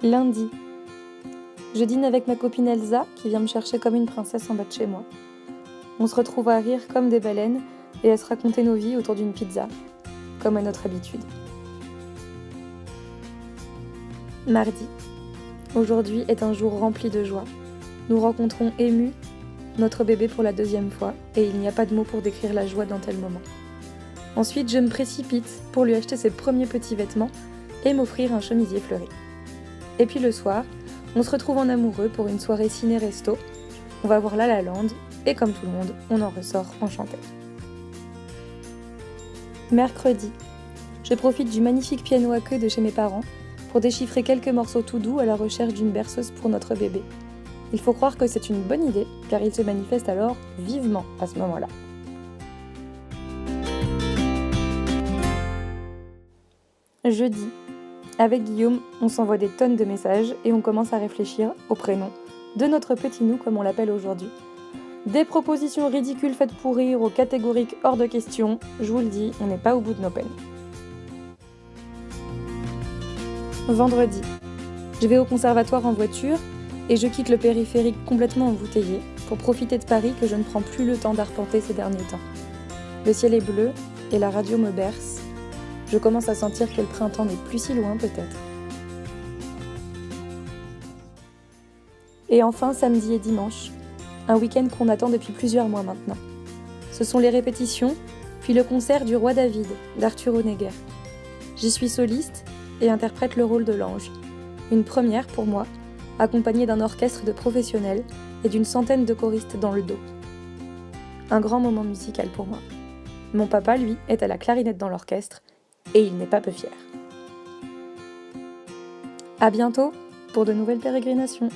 Lundi. Je dîne avec ma copine Elsa, qui vient me chercher comme une princesse en bas de chez moi. On se retrouve à rire comme des baleines et à se raconter nos vies autour d'une pizza, comme à notre habitude. Mardi. Aujourd'hui est un jour rempli de joie. Nous rencontrons émus notre bébé pour la 2e fois et il n'y a pas de mots pour décrire la joie d'un tel moment. Ensuite, je me précipite pour lui acheter ses premiers petits vêtements et m'offrir un chemisier fleuri. Et puis le soir, on se retrouve en amoureux pour une soirée ciné-resto. On va voir La La Land et comme tout le monde, on en ressort enchanté. Mercredi. Je profite du magnifique piano à queue de chez mes parents pour déchiffrer quelques morceaux tout doux à la recherche d'une berceuse pour notre bébé. Il faut croire que c'est une bonne idée, car il se manifeste alors vivement à ce moment-là. Jeudi. Avec Guillaume, on s'envoie des tonnes de messages et on commence à réfléchir au prénom de notre petit nous, comme on l'appelle aujourd'hui. Des propositions ridicules faites pour rire aux catégoriques hors de question. Je vous le dis, on n'est pas au bout de nos peines. Vendredi. Je vais au conservatoire en voiture et je quitte le périphérique complètement embouteillé pour profiter de Paris que je ne prends plus le temps d'arpenter ces derniers temps. Le ciel est bleu et la radio me berce. Je commence à sentir que le printemps n'est plus si loin peut-être. Et enfin samedi et dimanche, un week-end qu'on attend depuis plusieurs mois maintenant. Ce sont les répétitions, puis le concert du Roi David d'Arthur Honegger. J'y suis soliste et interprète le rôle de l'ange. Une première pour moi, accompagnée d'un orchestre de professionnels et d'une centaine de choristes dans le dos. Un grand moment musical pour moi. Mon papa, lui, est à la clarinette dans l'orchestre et il n'est pas peu fier. À bientôt pour de nouvelles pérégrinations.